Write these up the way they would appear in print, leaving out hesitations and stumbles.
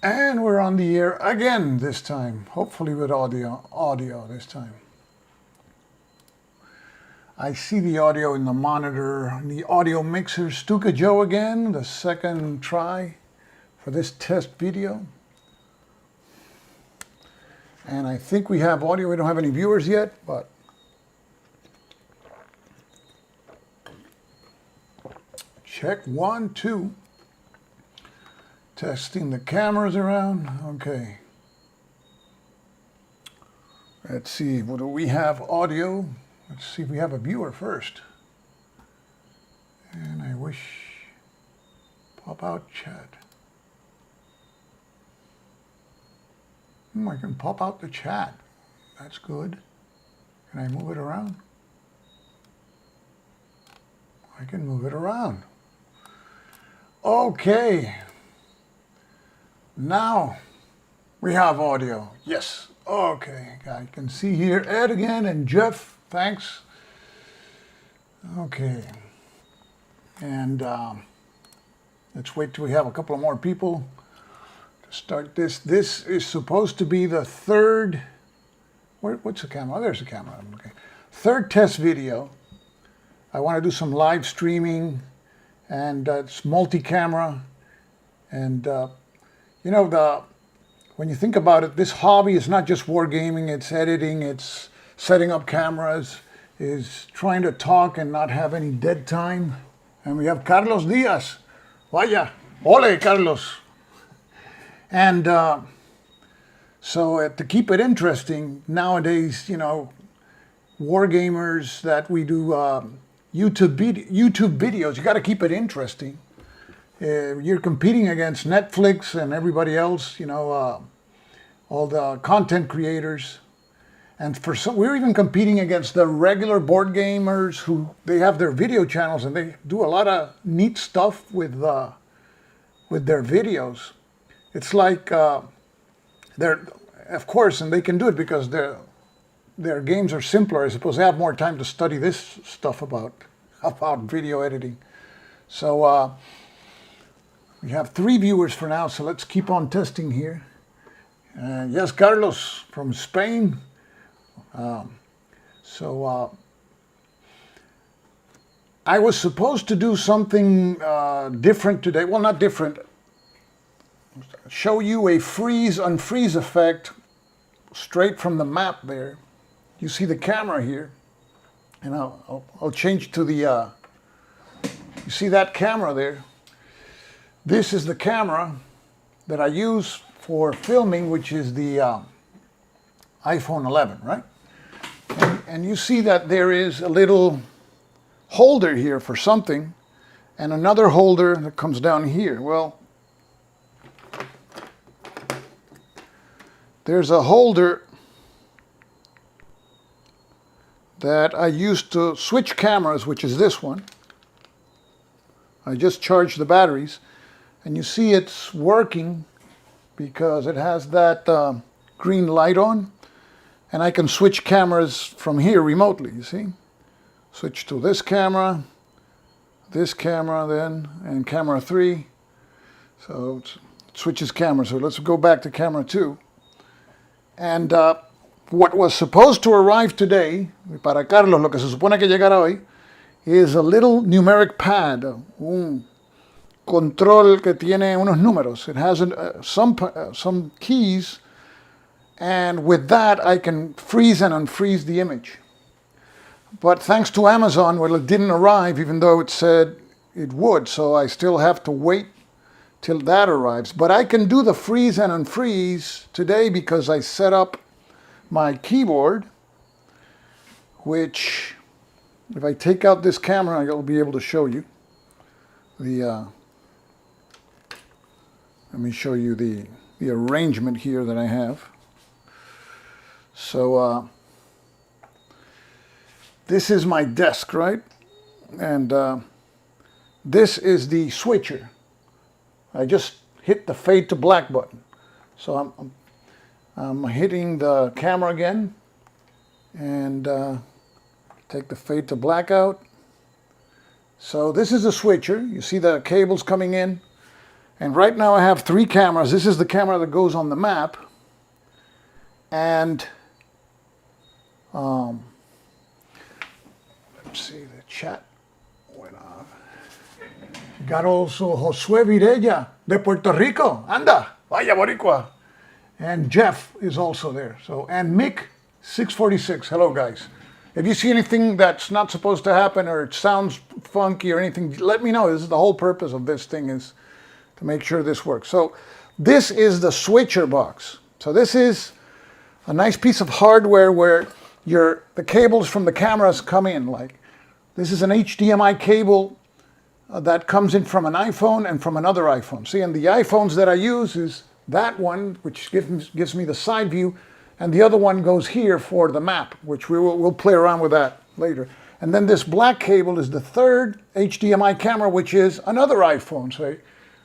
And we're on the air again this time, hopefully with audio this time. I see the audio in the monitor, the audio mixer. Stuka Joe again, the second try for this test video. And I think we have audio. We don't have any viewers yet, but check 1, 2. Testing the cameras around. Okay. Let's see. What do we have? Audio. Let's see if we have a viewer first. And I wish pop out chat. I can pop out the chat. That's good. Can I move it around? I can move it around. Okay. Now we have audio. Yes. Okay. I can see here Ed again and Jeff. Thanks. Okay. And let's wait till we have a couple of more people to start this. This is supposed to be the third. What's the camera? Oh, there's the camera. Okay. Third test video. I want to do some live streaming, and it's multi-camera, and you know, when you think about it, this hobby is not just wargaming, it's editing, it's setting up cameras, is trying to talk and not have any dead time. And we have Carlos Diaz. Vaya, ole, Carlos. And so to keep it interesting, nowadays, you know, wargamers that we do YouTube videos, you got to keep it interesting. You're competing against Netflix and everybody else, you know, all the content creators. And for some, we're even competing against the regular board gamers who they have their video channels and they do a lot of neat stuff with their videos. It's like they're, of course, and they can do it because their games are simpler. I suppose they have more time to study this stuff about video editing. So we have 3 viewers for now, so let's keep on testing here. Yes, Carlos from Spain. I was supposed to do something different today. Well, not different. Show you a unfreeze effect straight from the map there. You see the camera here. And I'll change to the, you see that camera there? This is the camera that I use for filming, which is the iPhone 11, right? And you see that there is a little holder here for something, and another holder that comes down here. Well, there's a holder that I used to switch cameras, which is this one. I just charged the batteries. And you see it's working because it has that green light on. And I can switch cameras from here remotely, you see? Switch to this camera then, and camera 3. So it switches cameras. So let's go back to camera 2. And what was supposed to arrive today, para Carlos, lo que se supone que llegará hoy, is a little numeric pad, un control que tiene unos números. It has some keys, and with that I can freeze and unfreeze the image. But thanks to Amazon, well, it didn't arrive even though it said it would, so I still have to wait till that arrives. But I can do the freeze and unfreeze today because I set up my keyboard, which, if I take out this camera, I'll be able to show you the let me show you the arrangement here that I have. So this is my desk, right? And this is the switcher. I just hit the fade to black button. So I'm hitting the camera again and take the fade to black out. So this is a switcher. You see the cables coming in. And right now I have 3 cameras. This is the camera that goes on the map. And let's see, the chat went off. Got also Josué Virella de Puerto Rico. Anda, vaya boricua. And Jeff is also there. So, and Mick 646. Hello guys. If you see anything that's not supposed to happen or it sounds funky or anything, let me know. This is the whole purpose of this thing, is to make sure this works. So this is the switcher box. So this is a nice piece of hardware where the cables from the cameras come in. Like, this is an HDMI cable that comes in from an iPhone and from another iPhone. See, and the iPhones that I use is that one, which gives me the side view, and the other one goes here for the map, which we'll play around with that later. And then this black cable is the third HDMI camera, which is another iPhone. So,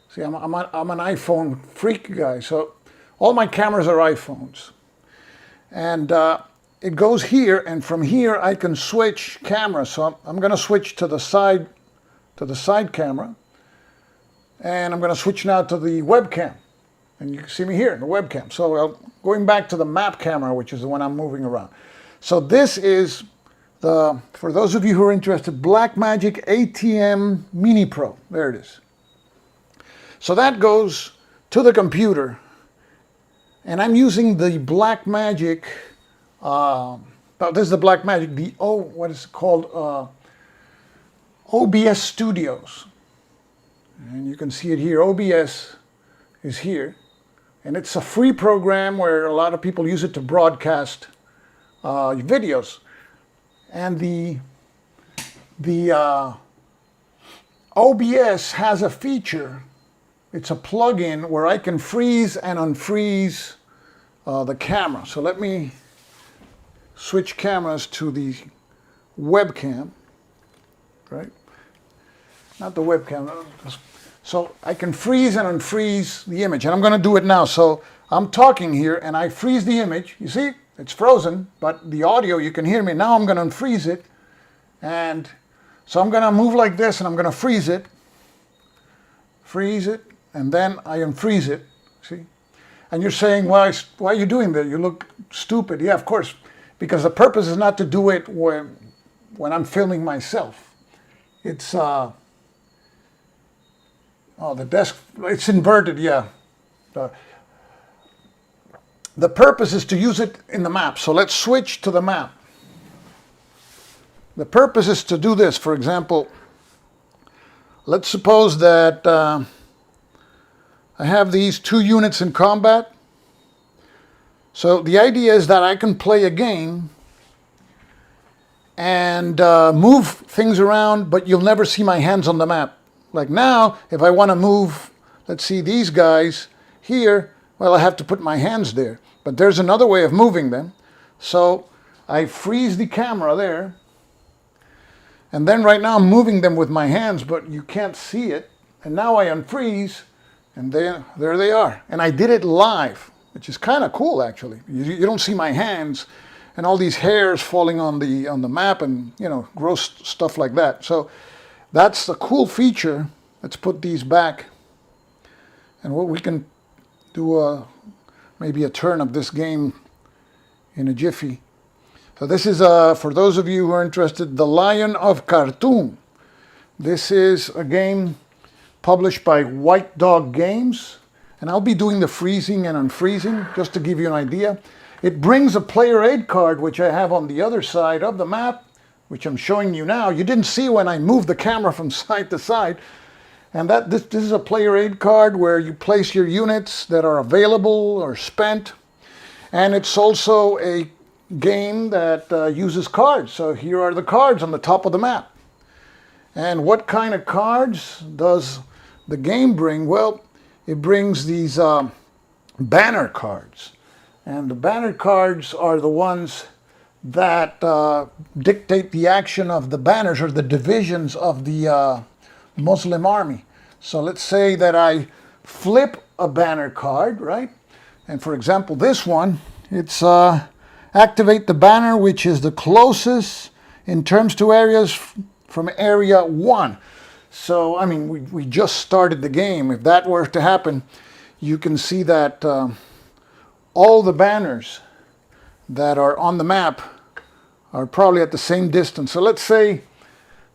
see, I'm an iPhone freak guy, so all my cameras are iPhones. And it goes here, and from here I can switch cameras. So I'm going to switch to the side camera, and I'm going to switch now to the webcam. And you can see me here in the webcam. So going back to the map camera, which is the one I'm moving around. So this is for those of you who are interested, Blackmagic ATM Mini Pro. There it is. So that goes to the computer, and I'm using the Blackmagic, this is the Blackmagic, what is it called? OBS Studios. And you can see it here. OBS is here. And it's a free program where a lot of people use it to broadcast videos. And the OBS has a feature. It's a plugin where I can freeze and unfreeze the camera. So let me switch cameras to the webcam, right? Not the webcam. So I can freeze and unfreeze the image, and I'm going to do it now. So I'm talking here, and I freeze the image. You see, it's frozen, but the audio, you can hear me. Now I'm going to unfreeze it, and so I'm going to move like this, and I'm going to freeze it, and then I unfreeze it. See? And you're saying, why are you doing that? You look stupid. Yeah, of course, because the purpose is not to do it when I'm filming myself. It's the desk, it's inverted, yeah. The purpose is to use it in the map. So let's switch to the map. The purpose is to do this. For example, let's suppose that I have these 2 units in combat. So the idea is that I can play a game and move things around, but you'll never see my hands on the map. Like now, if I want to move, let's see, these guys here, well, I have to put my hands there. But there's another way of moving them. So I freeze the camera there. And then right now I'm moving them with my hands, but you can't see it. And now I unfreeze, and there they are. And I did it live, which is kind of cool, actually. You don't see my hands and all these hairs falling on the map and, you know, gross stuff like that. So that's the cool feature. Let's put these back. And what we can do maybe a turn of this game in a jiffy. So this is, for those of you who are interested, The Lion of Khartoum. This is a game published by White Dog Games. And I'll be doing the freezing and unfreezing, just to give you an idea. It brings a player aid card, which I have on the other side of the map, which I'm showing you now. You didn't see when I moved the camera from side to side. And this is a player aid card where you place your units that are available or spent. And it's also a game that uses cards. So here are the cards on the top of the map. And what kind of cards does the game bring? Well, it brings these banner cards. And the banner cards are the ones that dictate the action of the banners or the divisions of the Muslim army. So let's say that I flip a banner card, right? And for example, this one, it's activate the banner which is the closest in terms to areas from area 1. So, I mean, we just started the game. If that were to happen, you can see that all the banners that are on the map are probably at the same distance. So let's say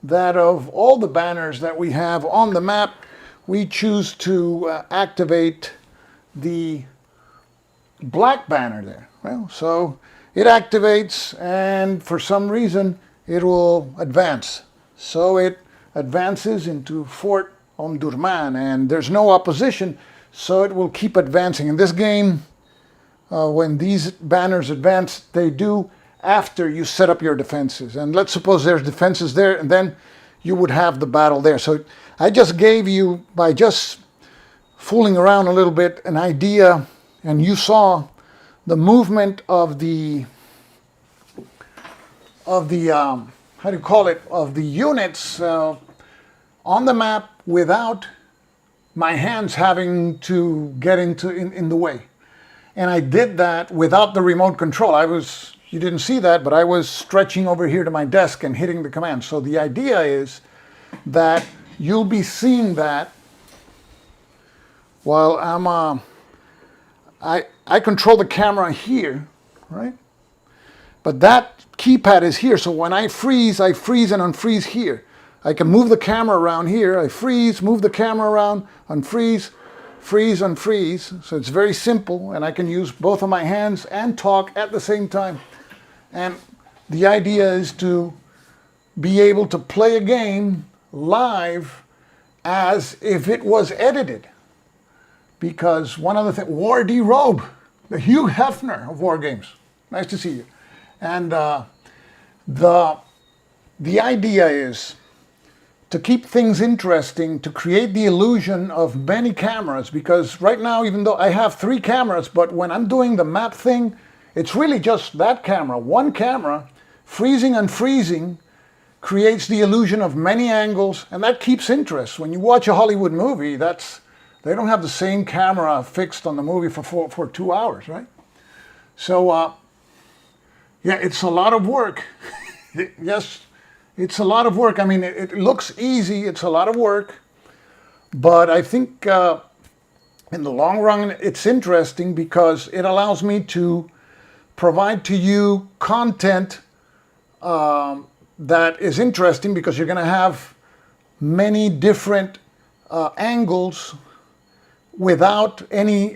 that of all the banners that we have on the map, we choose to activate the black banner there. Well, so it activates, and for some reason it will advance. So it advances into Fort Omdurman, and there's no opposition, so it will keep advancing. In this game, when these banners advance, they do after you set up your defenses. And let's suppose there's defenses there, and then you would have the battle there. So I just gave you, by just fooling around a little bit, an idea, and you saw the movement of the how do you call it, of the units on the map without my hands having to get in the way. And I did that without the remote control. You didn't see that, but I was stretching over here to my desk and hitting the command. So the idea is that you'll be seeing that while I control the camera here, right? But that keypad is here, so when I freeze and unfreeze here. I can move the camera around here, I freeze, move the camera around, unfreeze, freeze, unfreeze. So it's very simple, and I can use both of my hands and talk at the same time. And the idea is to be able to play a game live as if it was edited. Because one of the things, War D. Robe, the Hugh Hefner of War Games. Nice to see you. And the idea is to keep things interesting, to create the illusion of many cameras, because right now, even though I have 3 cameras, but when I'm doing the map thing, it's really just that camera, one camera. Freezing and unfreezing creates the illusion of many angles, and that keeps interest. When you watch a Hollywood movie, they don't have the same camera fixed on the movie for 2 hours, right? So, yeah, it's a lot of work. Yes, it's a lot of work. I mean, it looks easy. It's a lot of work. But I think in the long run, it's interesting because it allows me to provide to you content that is interesting, because you're going to have many different angles without any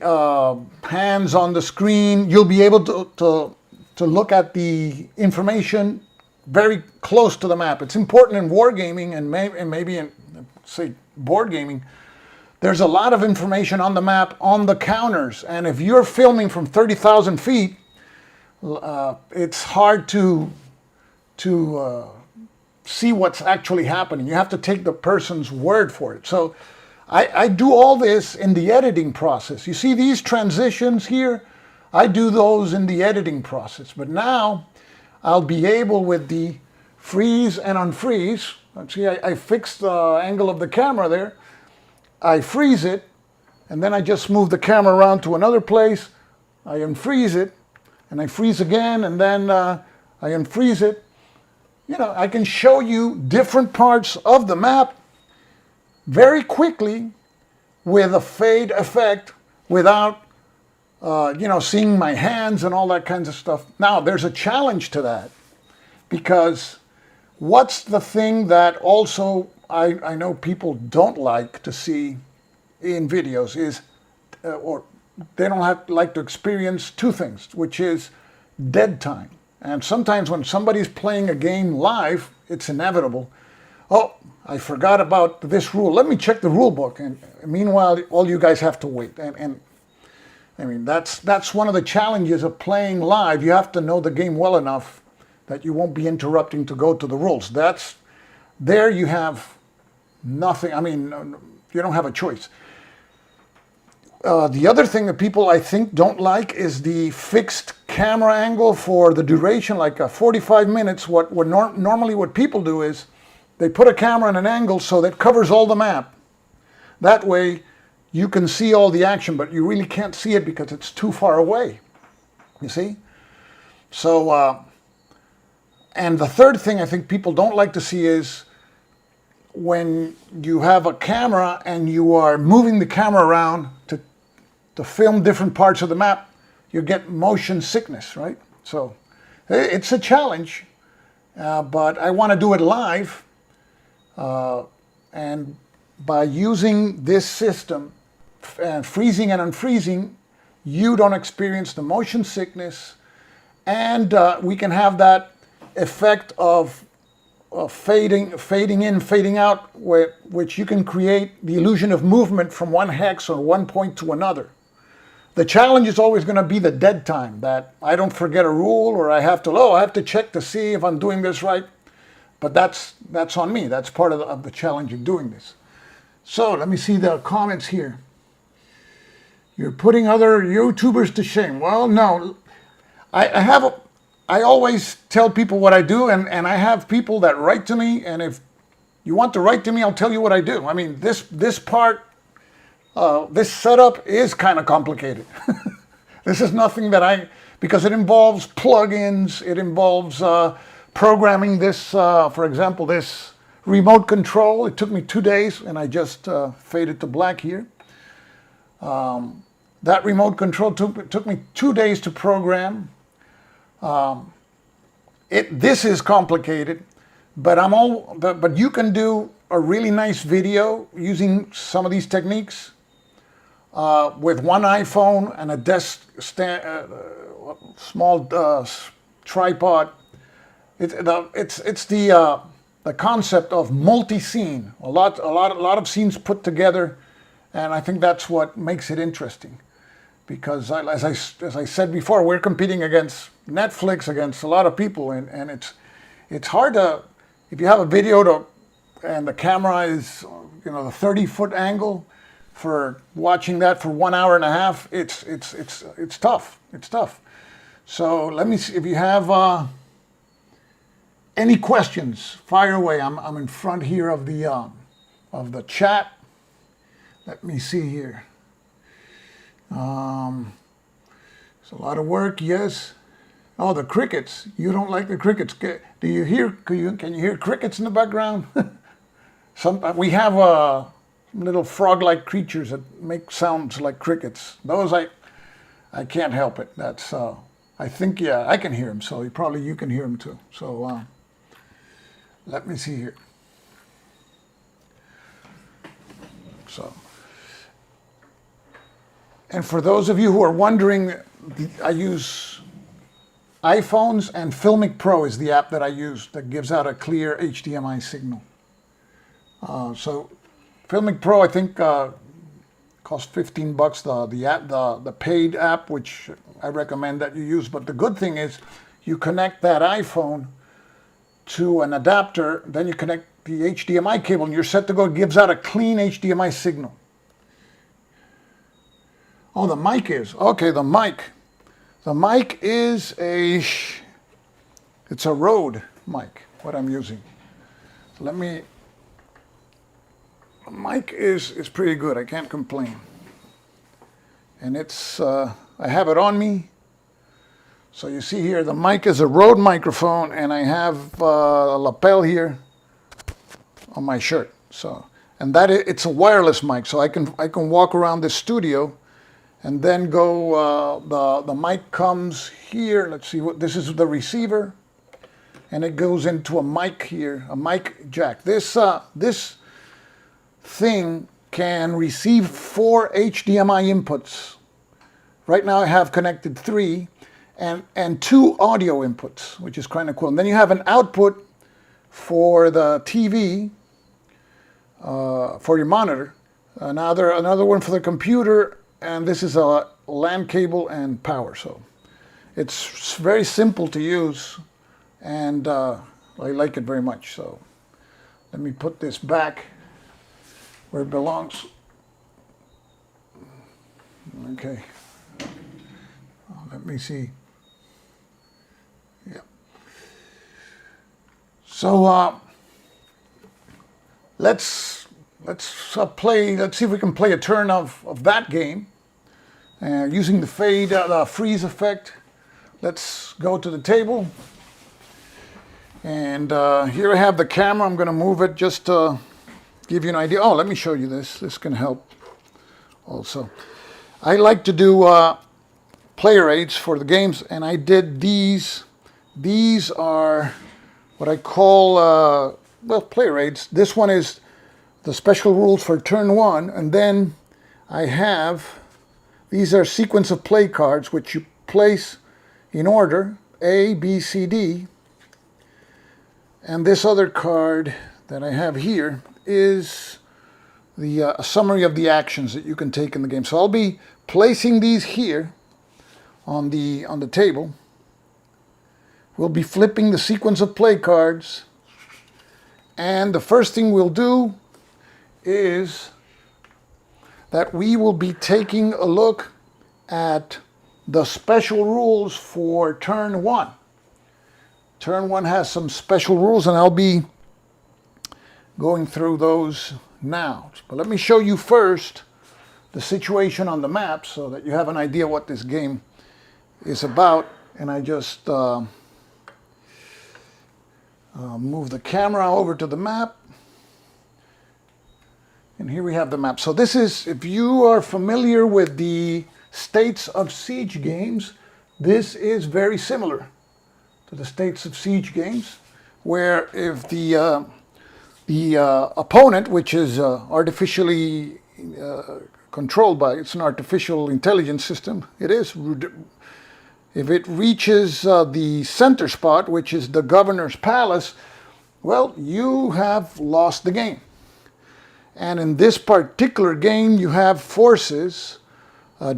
hands on the screen. You'll be able to look at the information very close to the map. It's important in wargaming and maybe in, say, board gaming. There's a lot of information on the map, on the counters, and if you're filming from 30,000 feet, it's hard to see what's actually happening. You have to take the person's word for it. So I do all this in the editing process. You see these transitions here? I do those in the editing process. But now I'll be able, with the freeze and unfreeze, let's see, I fixed the angle of the camera there. I freeze it, and then I just move the camera around to another place. I unfreeze it, and I freeze again, and then I unfreeze it. You know, I can show you different parts of the map very quickly with a fade effect without, seeing my hands and all that kinds of stuff. Now, there's a challenge to that, because what's the thing that also I know people don't like to see in videos is, or they don't like to experience two things, which is dead time. And sometimes when somebody's playing a game live, it's inevitable. Oh, I forgot about this rule. Let me check the rule book. And meanwhile, all you guys have to wait. And I mean, that's one of the challenges of playing live. You have to know the game well enough that you won't be interrupting to go to the rules. There you have nothing. I mean, you don't have a choice. The other thing that people, I think, don't like is the fixed camera angle for the duration, like 45 minutes. Normally what people do is they put a camera in an angle so that covers all the map. That way you can see all the action, but you really can't see it because it's too far away. You see? So, and the third thing I think people don't like to see is when you have a camera and you are moving the camera around to film different parts of the map, you get motion sickness, right? So it's a challenge, but I want to do it live. And by using this system, freezing and unfreezing, you don't experience the motion sickness, and we can have that effect of fading in, fading out, which you can create the illusion of movement from one hex or one point to another. The challenge is always going to be the dead time, that I don't forget a rule, or I have to check to see if I'm doing this right. But that's on me. That's part of the challenge of doing this. So let me see the comments here. You're putting other YouTubers to shame. Well, no. I always tell people what I do, and I have people that write to me, and if you want to write to me, I'll tell you what I do. I mean, this part, this setup is kind of complicated. This is nothing that because it involves plugins, it involves programming this, for example, this remote control. It took me 2 days, and I just faded to black here. That remote control took me 2 days to program. This is complicated, but you can do a really nice video using some of these techniques with one iPhone and a small tripod. It's the concept of multi-scene, a lot of scenes put together, and I think that's what makes it interesting. Because as I said before, we're competing against Netflix, against a lot of people, and it's hard to, if you have a video and the camera is, the 30-foot angle, for watching that for 1 hour and a half, it's tough. It's tough. So let me see if you have any questions. Fire away. I'm in front here of the chat. Let me see here. It's a lot of work, yes. Oh, the crickets. You don't like the crickets. Do you hear, can you hear crickets in the background? We have little frog-like creatures that make sounds like crickets. Those I can't help it. That's, I think, yeah, I can hear them, so probably you can hear them too. So let me see here. So. And for those of you who are wondering, I use iPhones, and Filmic Pro is the app that I use that gives out a clear HDMI signal. So Filmic Pro, I think, costs $15. The paid app, which I recommend that you use. But the good thing is, you connect that iPhone to an adapter, then you connect the HDMI cable, and you're set to go. It gives out a clean HDMI signal. Oh, the mic is. Okay, the mic. The mic is it's a Rode mic, what I'm using. So the mic is pretty good, I can't complain. And I have it on me. So you see here, the mic is a Rode microphone, and I have a lapel here on my shirt. So, and it's a wireless mic, so I can walk around the studio. And then the mic comes here. Let's see, this is the receiver, and it goes into a mic here, a mic jack. This thing can receive 4 HDMI inputs. Right now I have connected 3, and 2 audio inputs, which is kind of cool. And then you have an output for the TV, for your monitor, another one for the computer. And this is a LAN cable and power, so it's very simple to use, and I like it very much. So let me put this back where it belongs. Okay. Let me see. Yeah. So let's see if we can play a turn of that game. Using the freeze effect. Let's go to the table. And here I have the camera. I'm going to move it just give you an idea. Oh, let me show you this. This can help also. I like to do player aids for the games, and I did these. These are what I call, well, player aids. This one is the special rules for turn 1, and then I have, these are sequence of play cards which you place in order, A, B, C, D. And this other card that I have here is the a summary of the actions that you can take in the game. So I'll be placing these here on the table. We'll be flipping the sequence of play cards, and the first thing we'll do is that we will be taking a look at the special rules for turn 1. Turn 1 has some special rules, and I'll be going through those now. But let me show you first the situation on the map so that you have an idea what this game is about. And I just move the camera over to the map. And here we have the map. So this is, if you are familiar with the States of Siege games, this is very similar to the States of Siege games, where if the opponent, which is artificially controlled by, it's an artificial intelligence system, it is, if it reaches the center spot, which is the governor's palace, well, you have lost the game. And in this particular game, you have forces,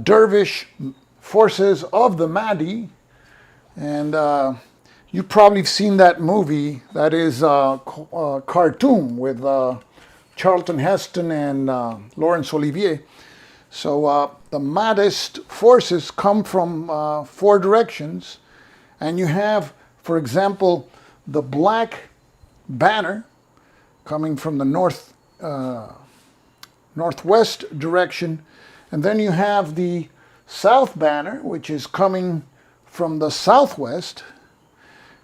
dervish forces of the Mahdi, and you probably have seen that movie, that is Khartoum, with Charlton Heston and Laurence Olivier. So the Mahdist forces come from 4 directions, and you have, for example, the black banner coming from the northwest direction, and then you have the south banner, which is coming from the southwest.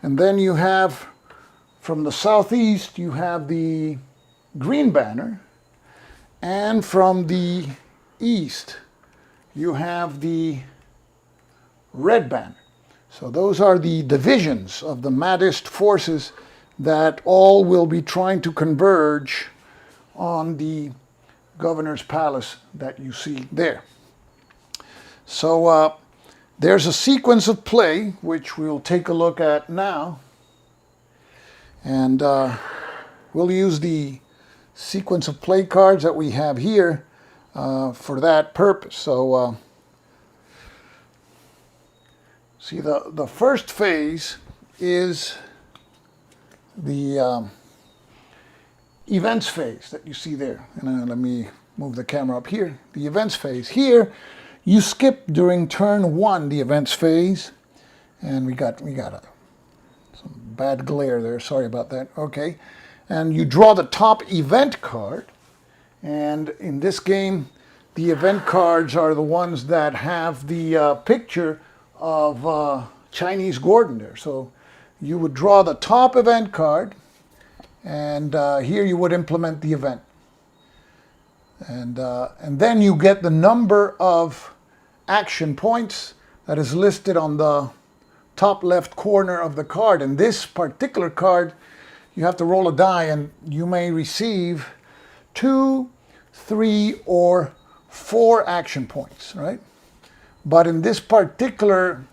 And then you have, from the southeast, you have the green banner. And from the east, you have the red banner. So those are the divisions of the Mahdist forces that all will be trying to converge on the governor's palace that you see there. So there's a sequence of play, which we'll take a look at now. And we'll use the sequence of play cards that we have here for that purpose. So see, the first phase is the events phase that you see there. And let me move the camera up here. The events phase. Here, you skip during turn 1 the events phase, and we got some bad glare there. Sorry about that. Okay, and you draw the top event card, and in this game, the event cards are the ones that have the picture of Chinese Gordon there. So you would draw the top event card, and here you would implement the event, and then you get the number of action points that is listed on the top left corner of the card. And this particular card, you have to roll a die, and you may receive 2, 3, or 4 action points, right? But in this particular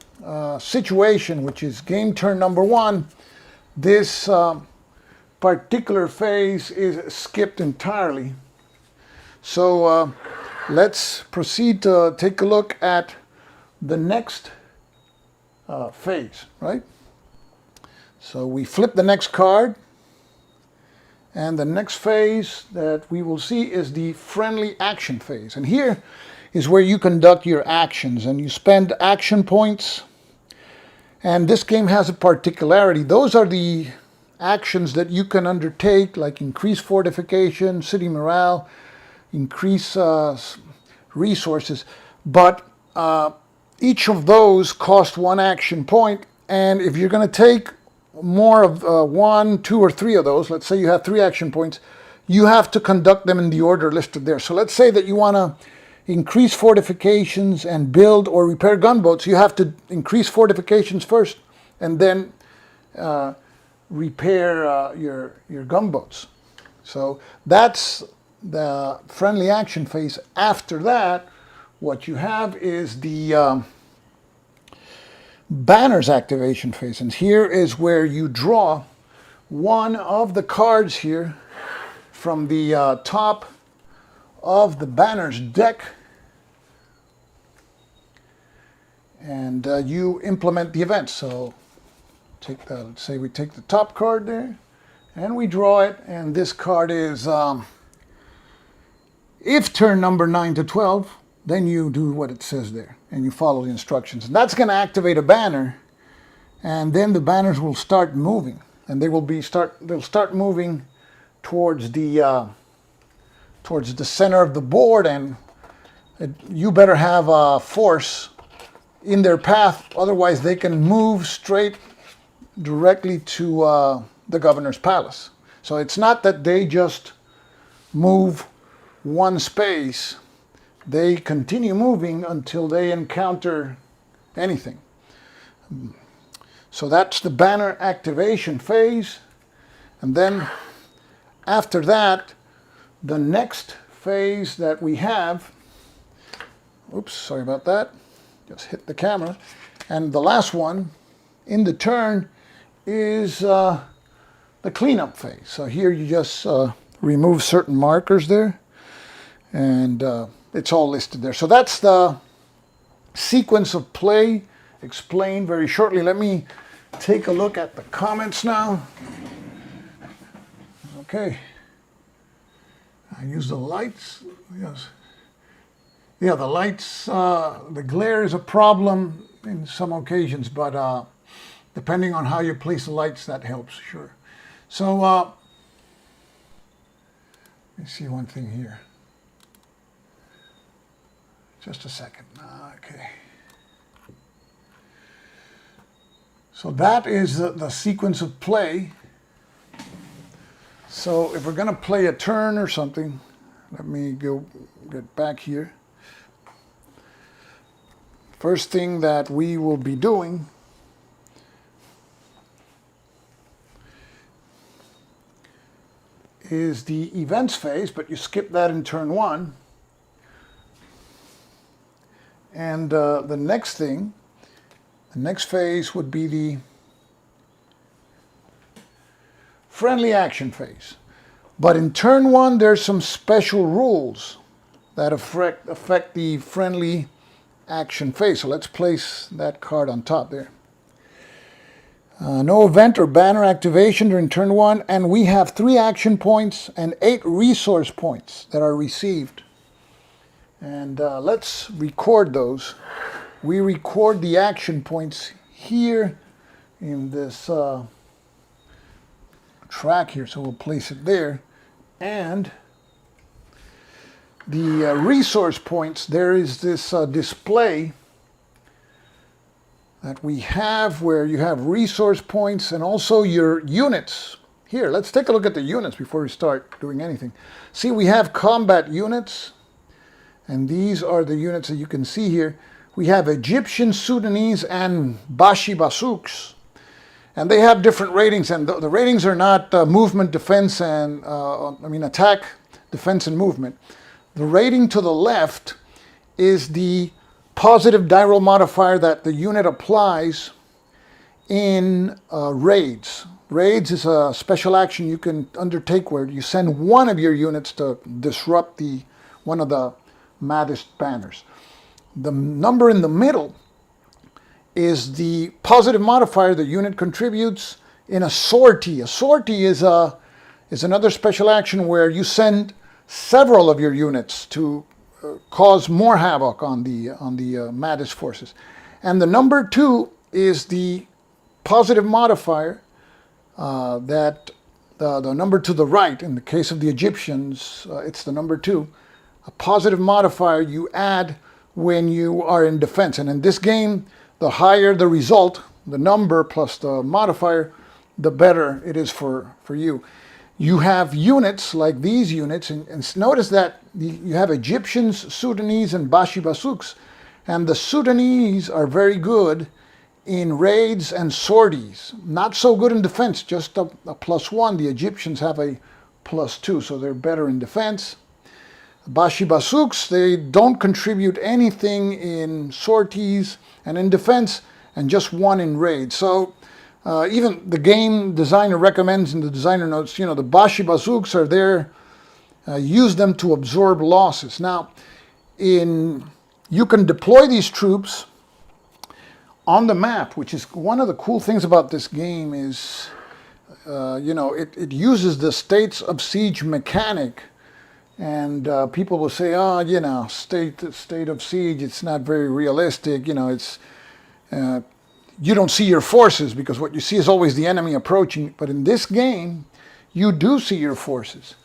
situation, which is game turn number 1, this particular phase is skipped entirely. So let's proceed to take a look at the next phase, right? So we flip the next card, and the next phase that we will see is the friendly action phase. And here is where you conduct your actions, and you spend action points. And this game has a particularity. Those are the actions that you can undertake, like increase fortification, city morale, increase resources, but each of those cost 1 action point, and if you're going to take more of 1, 2, or 3 of those, let's say you have 3 action points, you have to conduct them in the order listed there. So let's say that you want to increase fortifications and build or repair gunboats. You have to increase fortifications first and then repair your gunboats. So that's the friendly action phase. After that, what you have is the banners activation phase. And here is where you draw one of the cards here from the top of the banners deck, and you implement the event. So let's say we take the top card there and we draw it, and this card is if turn number 9 to 12, then you do what it says there and you follow the instructions, and that's going to activate a banner, and then the banners will start moving, and they'll start moving towards the center of the board, and you better have a force in their path, otherwise they can move straight directly to the governor's palace. So it's not that they just move one space, they continue moving until they encounter anything. So that's the banner activation phase. And then after that, the next phase that we have, oops, sorry about that, just hit the camera. And the last one in the turn is the cleanup phase. So here you just remove certain markers there, and it's all listed there. So that's the sequence of play explained very shortly. Let me take a look at the comments now. Okay. I use the lights. Yes. Yeah, the lights, the glare is a problem in some occasions, but depending on how you place the lights, that helps, sure. So, let me see one thing here. Just a second. Okay. So that is the sequence of play. So if we're going to play a turn or something, let me get back here. First thing that we will be doing is the events phase, but you skip that in turn one. And the next phase would be the friendly action phase. But in turn one, there's some special rules that affect the friendly action phase. So let's place that card on top there. No event or banner activation during turn one, and we have 3 action points and 8 resource points that are received. And let's record those. We record the action points here in this track here, so we'll place it there. And the resource points, there is this display that we have where you have resource points and also your units. Here, let's take a look at the units before we start doing anything. See, we have combat units, and these are the units that you can see here. We have Egyptian, Sudanese, and Bashi Basouks. And they have different ratings, and the ratings are not movement, defense, and attack, defense, and movement. The rating to the left is the positive die roll modifier that the unit applies in raids. Raids is a special action you can undertake where you send one of your units to disrupt one of the maddest banners. The number in the middle is the positive modifier the unit contributes in a sortie. A sortie is another special action where you send several of your units to cause more havoc on the maddest forces. And the number 2 is the positive modifier that the number to the right. In the case of the Egyptians, it's the number 2. A positive modifier you add when you are in defense. And in this game, the higher the result, the number plus the modifier, the better it is for you. you have units like these units, and notice that you have Egyptians, Sudanese, and Bashi Basuks, and the Sudanese are very good in raids and sorties. Not so good in defense, just a +1. The Egyptians have a +2, so they're better in defense. Bashi Basuks, they don't contribute anything in sorties and in defense, and just 1 in raid. So even the game designer recommends in the designer notes, the Bashi Basuks are there, use them to absorb losses. Now, you can deploy these troops on the map, which is one of the cool things about this game is, it uses the states of siege mechanic. And people will say, oh, state of siege, it's not very realistic. It's you don't see your forces because what you see is always the enemy approaching. But in this game, you do see your forces.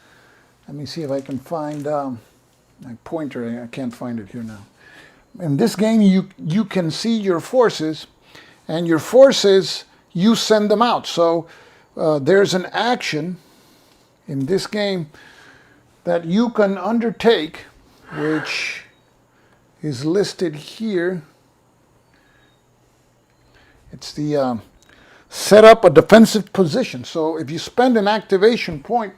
Let me see if I can find my pointer. I can't find it here now. In this game, you can see your forces, and your forces, you send them out. So there's an action in this game that you can undertake, which is listed here. It's the set up a defensive position. So if you spend an activation point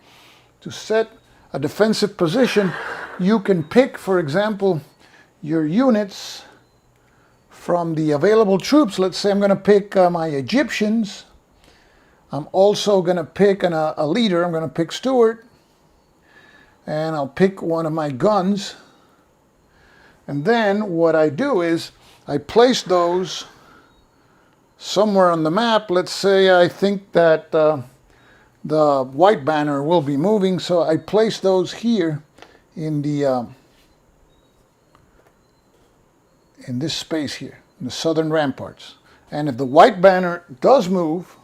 to set a defensive position, you can pick, for example, your units from the available troops. Let's say I'm going to pick my Egyptians. I'm also going to pick a leader. I'm going to pick Stuart. And I'll pick one of my guns. And then what I do is I place those somewhere on the map. Let's say I think that the white banner will be moving, so I place those here in this space here, in the southern ramparts. And if the white banner does move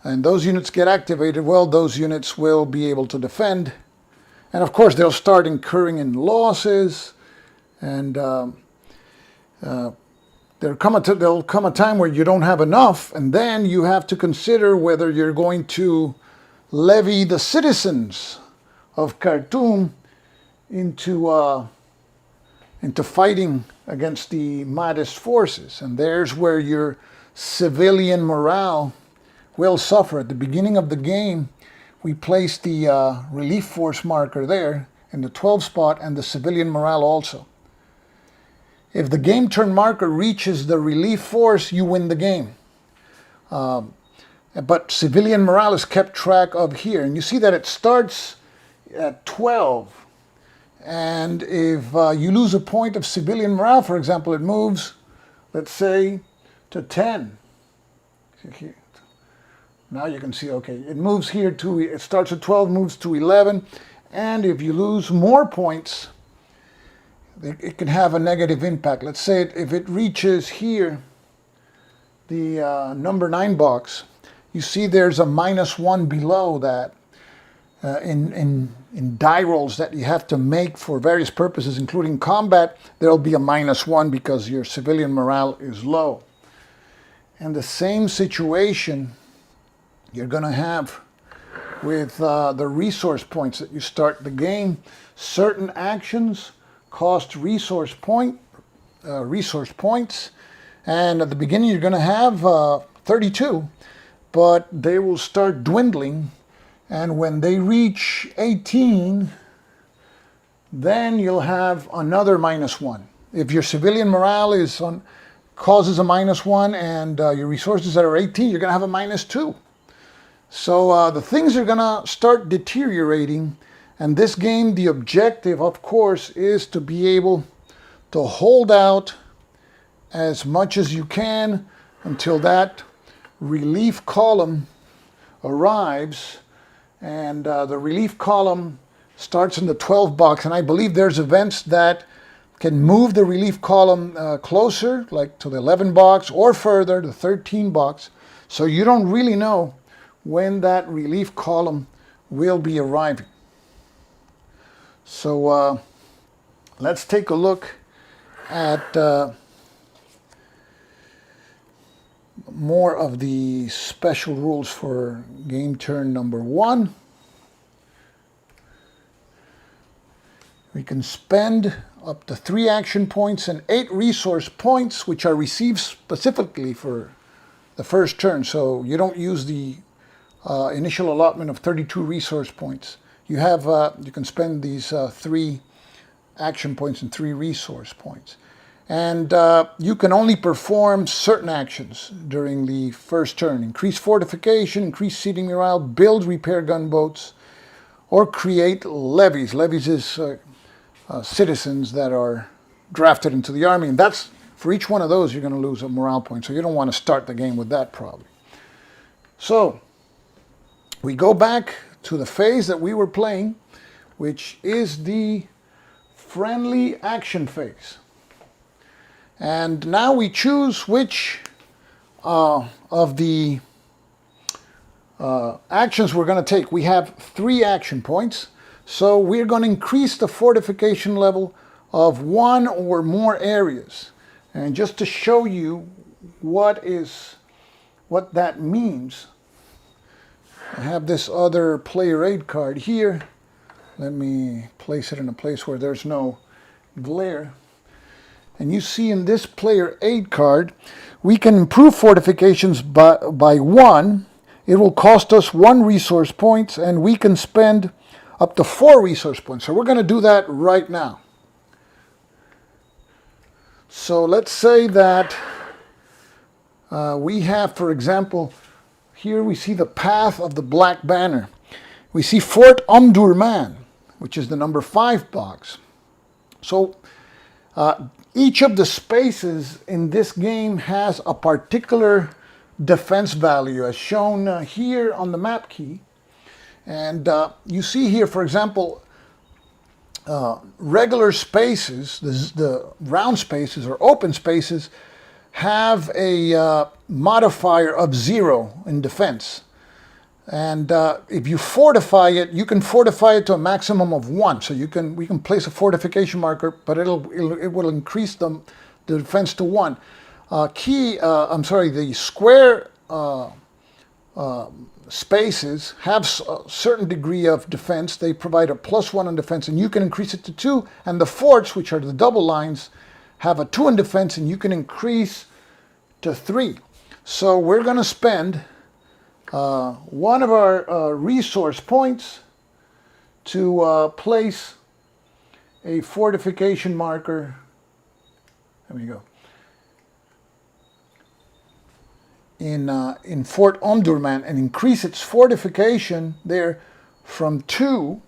and those units get activated, well, those units will be able to defend. And of course, they'll start incurring in losses, and there'll come a time where you don't have enough, and then you have to consider whether you're going to levy the citizens of Khartoum into fighting against the Mahdist forces. And there's where your civilian morale will suffer. At the beginning of the game, we placed the relief force marker there in the 12 spot, and the civilian morale also. If the game turn marker reaches the relief force, you win the game. But civilian morale is kept track of here. And you see that it starts at 12. And if you lose a point of civilian morale, for example, it moves, let's say, to 10. Here. Now you can see, okay, it moves here to, it starts at 12, moves to 11. And if you lose more points, it can have a negative impact. Let's say if it reaches here, the number 9 box, you see there's a -1 below that in die rolls that you have to make for various purposes, including combat. There'll be a -1 because your civilian morale is low. And the same situation you're going to have with the resource points that you start the game. Certain actions cost resource points, and at the beginning you're going to have 32, but they will start dwindling, and when they reach 18, then you'll have another -1. If your civilian morale causes a -1 and your resources that are 18, you're going to have a -2. So the things are going to start deteriorating, and this game, the objective, of course, is to be able to hold out as much as you can until that relief column arrives, and the relief column starts in the 12 box, and I believe there's events that can move the relief column closer, like to the 11 box, or further, the 13 box, so you don't really know when that relief column will be arriving. So let's take a look at more of the special rules for game turn number 1. We can spend up to 3 action points and 8 resource points, which are received specifically for the first turn. So you don't use the initial allotment of 32 resource points. You have you can spend these 3 action points and 3 resource points. And you can only perform certain actions during the first turn. Increase fortification, increase sieging morale, build repair gunboats, or create levies. Levies is citizens that are drafted into the army. And that's, for each one of those, you're going to lose a morale point. So you don't want to start the game with that probably. So we go back to the phase that we were playing, which is the friendly action phase. And now we choose which of the actions we're going to take. We have 3 action points, so we're going to increase the fortification level of 1 or more areas. And just to show you what that means, I have this other player aid card here. Let me place it in a place where there's no glare. And you see in this player aid card, we can improve fortifications by 1. It will cost us 1 resource point, and we can spend up to 4 resource points. So we're going to do that right now. So let's say that we have, for example, here we see the path of the black banner. We see Fort Omdurman, which is the number 5 box. So each of the spaces in this game has a particular defense value, as shown here on the map key. And you see here, for example, regular spaces, the round spaces or open spaces, have a modifier of 0 in defense. And if you fortify it, you can fortify it to a maximum of 1. So we can place a fortification marker, but it will increase the defense to 1. The square spaces have a certain degree of defense. They provide a +1 on defense, and you can increase it to 2. And the forts, which are the double lines, have a 2 in defense, and you can increase to 3. So we're going to spend 1 of our resource points to place a fortification marker. There we go. In Fort Omdurman, and increase its fortification there from 2.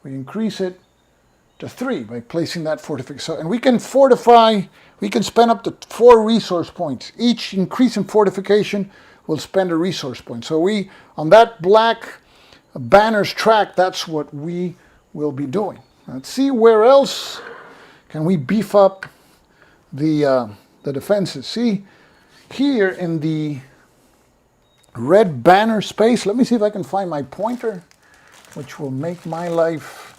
We increase it to 3 by placing that fortification. So, and we can fortify, we can spend up to 4 resource points. Each increase in fortification will spend a resource point. So on that black banner's track, that's what we will be doing. Let's see where else can we beef up the defenses. See, here in the red banner space, let me see if I can find my pointer, which will make my life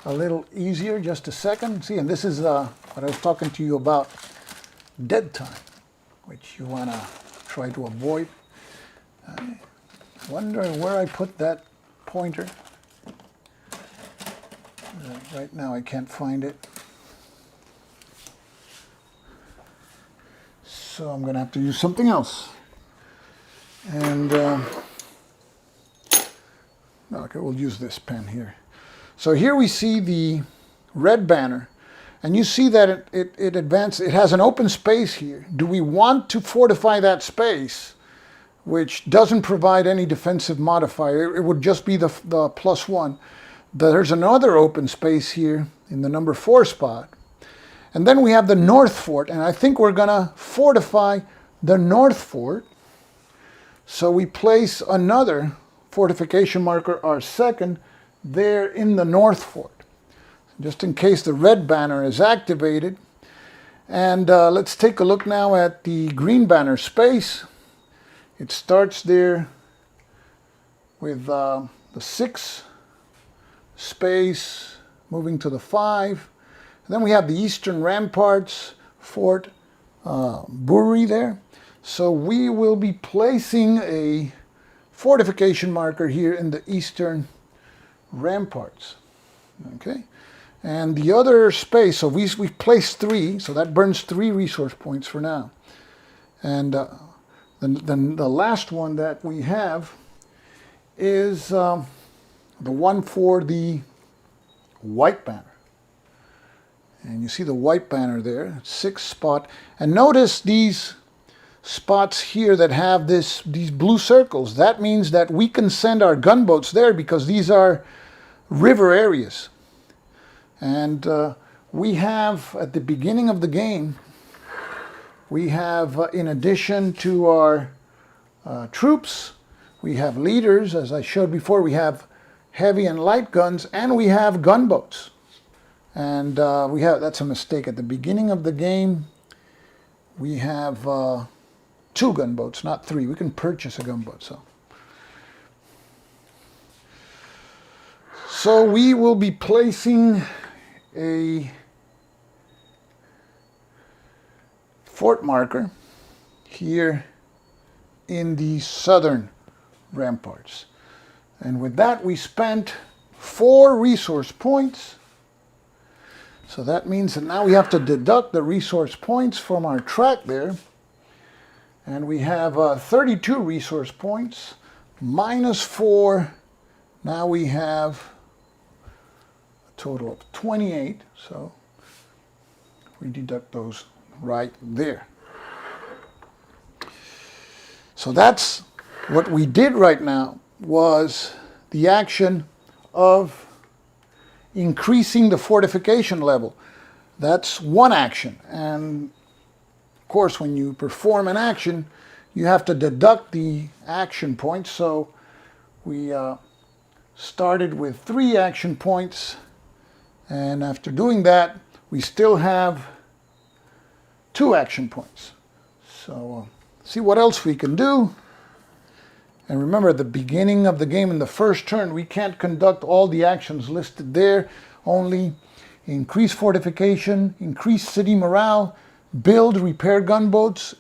a little easier. Just a second. See, and this is what I was talking to you about, dead time, which you want to try to avoid. I wonder where I put that pointer. Right now I can't find it. So I'm going to have to use something else. And okay, we'll use this pen here. So here we see the red banner, and you see that it advances. It has an open space here. Do we want to fortify that space, which doesn't provide any defensive modifier? It would just be the +1. There's another open space here in the number 4 spot. And then we have the North Fort, and I think we're going to fortify the North Fort. So we place another fortification marker, our second, there in the North Fort, just in case the red banner is activated. And let's take a look now at the green banner space. It starts there with the 6 space, moving to the 5. And then we have the Eastern Ramparts, Fort Burri there. So we will be placing a fortification marker here in the eastern ramparts. Okay, and the other space, so we placed 3, so that burns 3 resource points for now. And then the last one that we have is the one for the white banner. And you see the white banner there, 6 spot. And notice these spots here that have these blue circles. That means that we can send our gunboats there because these are river areas. And we have, at the beginning of the game, we have, in addition to our troops, we have leaders, as I showed before, we have heavy and light guns, and we have gunboats. And that's a mistake. At the beginning of the game, we have 2 gunboats, not 3. We can purchase a gunboat. So we will be placing a fort marker here in the southern ramparts. And with that, we spent 4 resource points. So that means that now we have to deduct the resource points from our track there. And we have 32 resource points minus 4. Now we have a total of 28. So we deduct those right there. So that's what we did right now, was the action of increasing the fortification level. That's one action. And of course, when you perform an action, you have to deduct the action points. So we started with 3 action points. And after doing that, we still have 2 action points. So see what else we can do. And remember, at the beginning of the game, in the first turn, we can't conduct all the actions listed there. Only increase fortification, increase city morale, build, repair gunboats,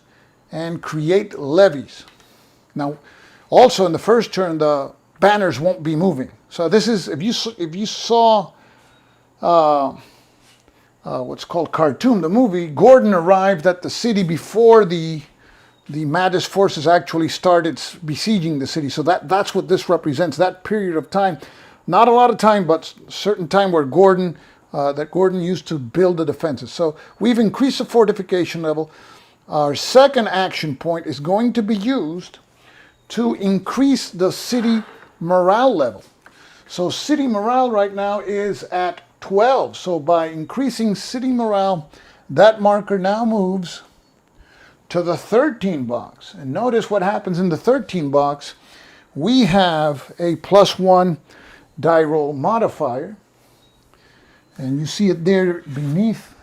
and create levies. Now, also in the first turn, the banners won't be moving. So this is, if you saw what's called Cartoon, the movie, Gordon arrived at the city before the Mattis forces actually started besieging the city. So that's what this represents, that period of time. Not a lot of time, but a certain time where Gordon used to build the defenses. So we've increased the fortification level. Our second action point is going to be used to increase the city morale level. So city morale right now is at 12. So by increasing city morale, that marker now moves to the 13 box. And notice what happens in the 13 box. We have a +1 die roll modifier. And you see it there beneath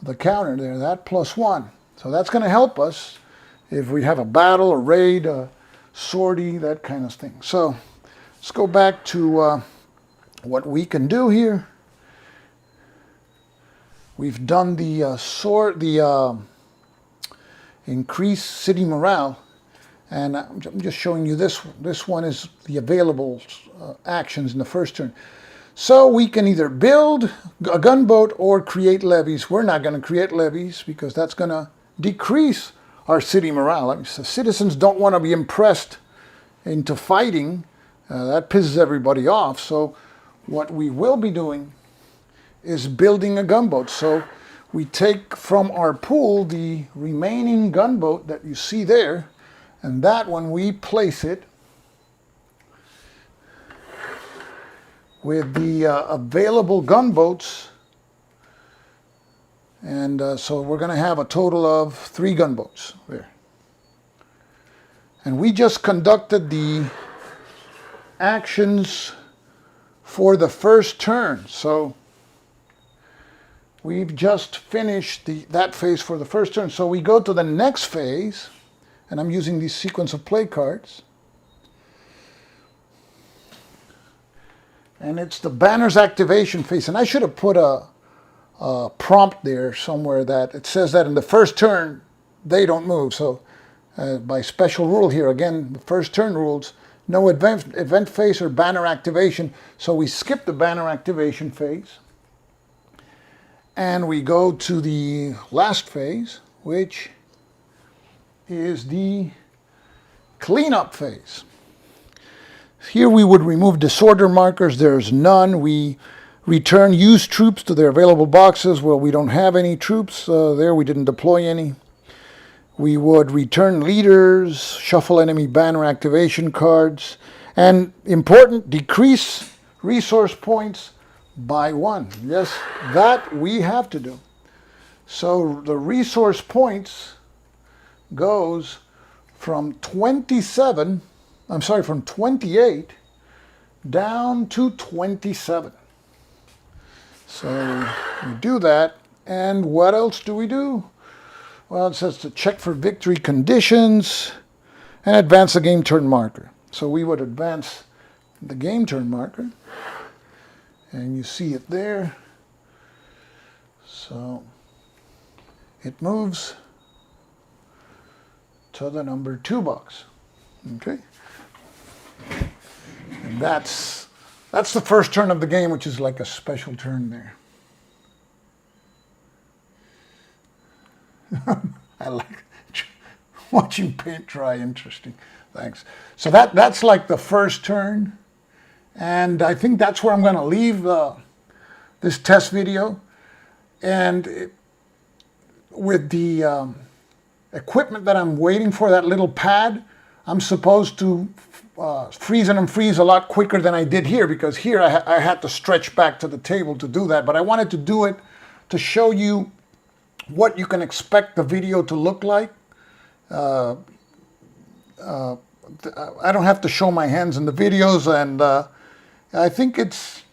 the counter there, that +1. So that's going to help us if we have a battle, a raid, a sortie, that kind of thing. So let's go back to what we can do here. We've done the increase city morale, and I'm just showing you this one. This one is the available actions in the first turn. So we can either build a gunboat or create levies. We're not going to create levies because that's going to decrease our city morale. I mean, so citizens don't want to be impressed into fighting. That pisses everybody off. So what we will be doing is building a gunboat. So we take from our pool the remaining gunboat that you see there, and that one we place it with the available gunboats. And so we're going to have a total of 3 gunboats there. And we just conducted the actions for the first turn. So we've just finished that phase for the first turn. So we go to the next phase, and I'm using these sequence of play cards. And it's the banner's activation phase. And I should have put a prompt there somewhere that it says that in the first turn, they don't move. So by special rule here. Again, the first turn rules, no event phase or banner activation. So we skip the banner activation phase. And we go to the last phase, which is the cleanup phase. Here we would remove disorder markers. There's none. We return used troops to their available boxes. Well, we don't have any troops there. We didn't deploy any. We would return leaders, shuffle enemy banner activation cards, and important, decrease resource points by 1. Yes, that we have to do. So the resource points goes from 28 down to 27. So we do that, and what else do we do? Well, it says to check for victory conditions and advance the game turn marker. So we would advance the game turn marker, and you see it there. So it moves to the number 2 box. Okay? And that's the first turn of the game, which is like a special turn there. I like watching paint dry. Interesting. Thanks. So that's like the first turn. And I think that's where I'm going to leave this test video. And with the equipment that I'm waiting for, that little pad, I'm supposed to freeze and unfreeze a lot quicker than I did here, because here I had to stretch back to the table to do that. But I wanted to do it to show you what you can expect the video to look like. I don't have to show my hands in the videos, and I think it's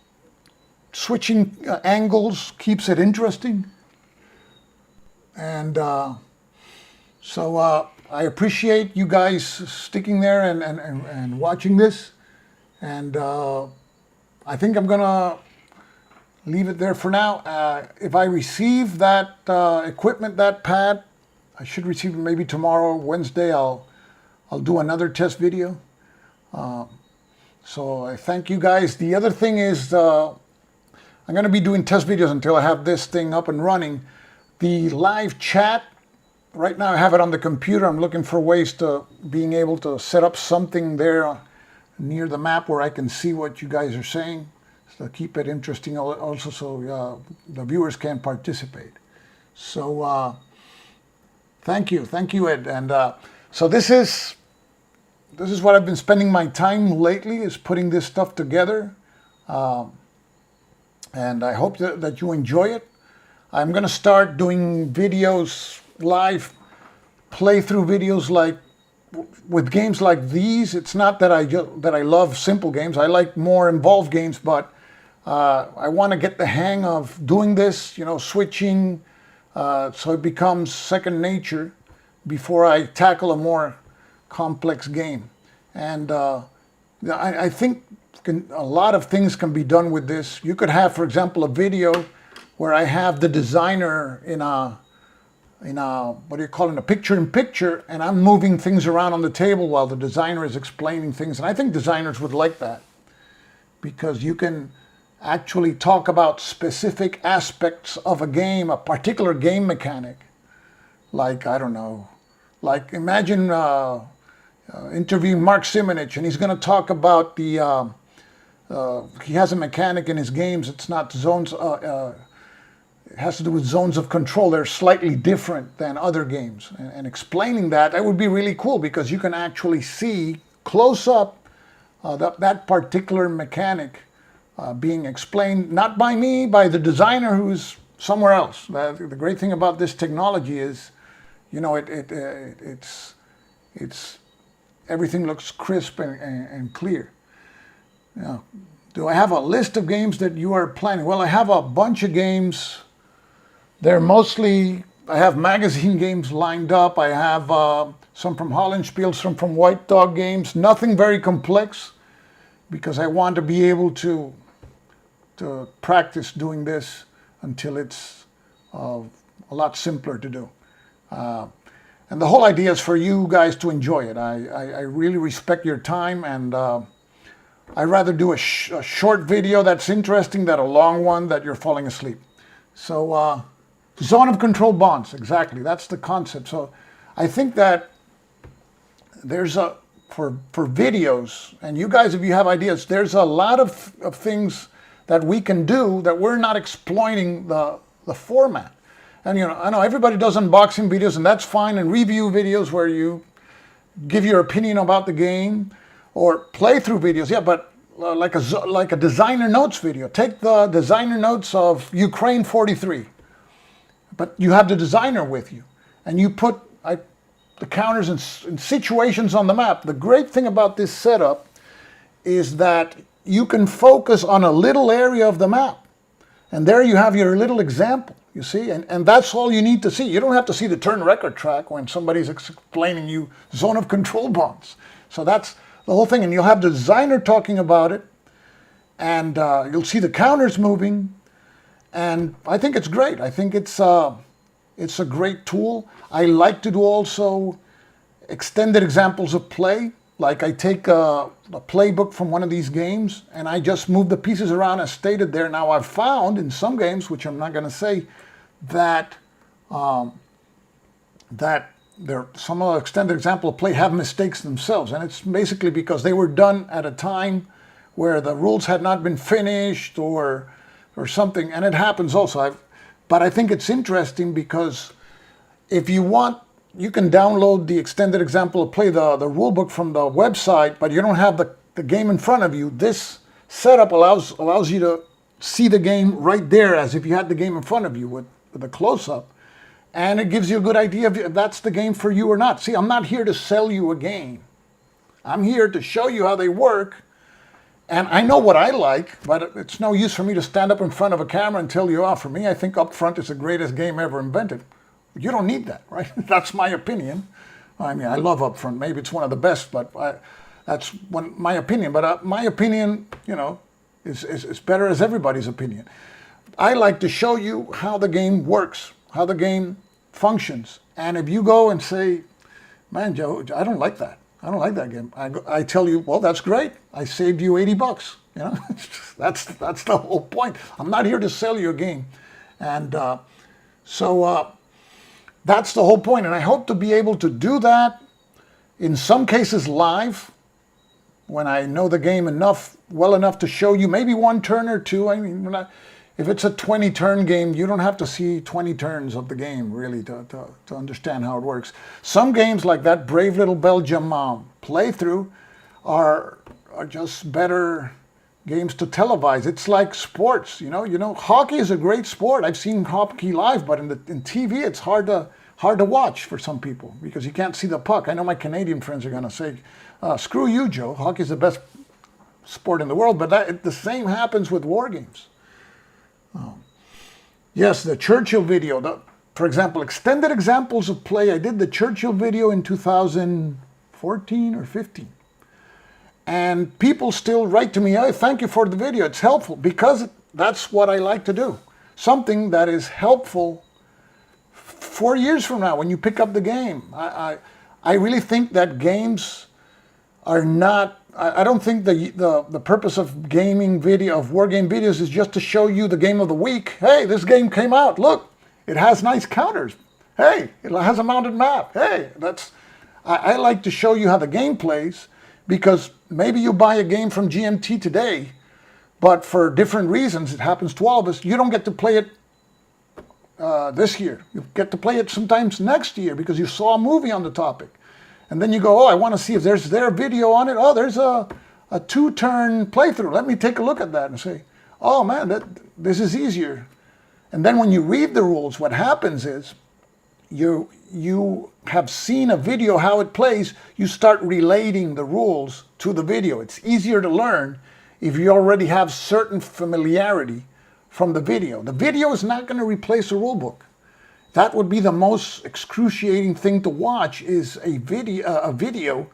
switching angles keeps it interesting. And so I appreciate you guys sticking there and watching this. And I think I'm gonna leave it there for now. If I receive that equipment, that pad, I should receive it maybe tomorrow, Wednesday. I'll do another test video. So I thank you guys. The other thing is I'm going to be doing test videos until I have this thing up and running. The live chat, right now I have it on the computer. I'm looking for ways to being able to set up something there near the map where I can see what you guys are saying. To keep it interesting also, so the viewers can participate. So thank you, Ed. And so this is what I've been spending my time lately, is putting this stuff together. And I hope that you enjoy it. I'm going to start doing videos, live playthrough videos, like with games like these. It's not that I love simple games. I like more involved games, but I want to get the hang of doing this, switching, so it becomes second nature before I tackle a more complex game. And I think a lot of things can be done with this. You could have, for example, a video where I have the designer in a what do you call it, a picture-in-picture, and I'm moving things around on the table while the designer is explaining things. And I think designers would like that, because you can actually talk about specific aspects of a game, a particular game mechanic. Like, I don't know, like imagine interviewing Mark Simonich, and he's going to talk about the, he has a mechanic in his games, it's not zones, it has to do with zones of control. They're slightly different than other games. And explaining that would be really cool, because you can actually see close up that particular mechanic being explained, not by me, by the designer who's somewhere else. The great thing about this technology is, it's everything looks crisp and clear. Now, do I have a list of games that you are planning? Well, I have a bunch of games. They're mostly, I have magazine games lined up. I have some from Hollandspiel, some from White Dog Games. Nothing very complex, because I want to be able to practice doing this until it's a lot simpler to do. And the whole idea is for you guys to enjoy it. I really respect your time, and I'd rather do a short video that's interesting than a long one that you're falling asleep. So zone of control bonds, exactly. That's the concept. So I think that there's for videos, and you guys, if you have ideas, there's a lot of things that we can do that we're not exploiting the format. And I know everybody does unboxing videos, and that's fine, and review videos where you give your opinion about the game, or playthrough videos. Yeah, but like a designer notes video. Take the designer notes of Ukraine 43, but you have the designer with you, and you put the counters in situations on the map. The great thing about this setup is that you can focus on a little area of the map, and there you have your little example. You see, and that's all you need to see. You don't have to see the turn record track when somebody's explaining you zone of control bonds. So that's the whole thing, and you'll have the designer talking about it, and you'll see the counters moving, and I think it's great. I think it's a great tool. I like to do also extended examples of play. Like I take a playbook from one of these games, and I just move the pieces around as stated there. Now I've found in some games, which I'm not going to say, that some of the extended example of play have mistakes themselves, and it's basically because they were done at a time where the rules had not been finished or something, and it happens also. But I think it's interesting because if you want, you can download the extended example of play, the rule book from the website, but you don't have the game in front of you. This setup allows you to see the game right there as if you had the game in front of you with a close-up. And it gives you a good idea if that's the game for you or not. See, I'm not here to sell you a game. I'm here to show you how they work. And I know what I like, but it's no use for me to stand up in front of a camera and tell you, for me, I think Upfront is the greatest game ever invented. You don't need that, right? That's my opinion. I mean, I love Upfront. Maybe it's one of the best, but that's my opinion. But my opinion, is better as everybody's opinion. I like to show you how the game works, how the game functions. And if you go and say, man, Joe, I don't like that. I don't like that game. I tell you, well, that's great. I saved you $80. That's the whole point. I'm not here to sell you a game. And so that's the whole point. And I hope to be able to do that in some cases live when I know the game well enough to show you maybe one turn or two. I mean, if it's a 20-turn game, you don't have to see 20 turns of the game, really, to understand how it works. Some games like that Brave Little Belgium playthrough are just better games to televise. It's like sports, Hockey is a great sport. I've seen hockey live, but in TV, it's hard to watch for some people because you can't see the puck. I know my Canadian friends are going to say, screw you, Joe. Hockey's the best sport in the world, but the same happens with war games. Yes, the Churchill video. For example, extended examples of play. I did the Churchill video in 2014 or 15. And people still write to me, hey, thank you for the video. It's helpful because that's what I like to do. Something that is helpful 4 years from now when you pick up the game. I really think that games are not, I don't think the purpose of gaming video, of war game videos, is just to show you the game of the week. Hey, this game came out. Look, it has nice counters. Hey, it has a mounted map. Hey, I like to show you how the game plays because maybe you buy a game from GMT today, but for different reasons, it happens to all of us, you don't get to play it this year. You get to play it sometimes next year because you saw a movie on the topic. And then you go, I want to see if there's their video on it. Oh, there's a 2-turn playthrough. Let me take a look at that and say, oh man, this is easier. And then when you read the rules, what happens is you have seen a video how it plays, you start relating the rules to the video. It's easier to learn if you already have certain familiarity from the video. The video is not going to replace a rule book. That would be the most excruciating thing to watch, is a video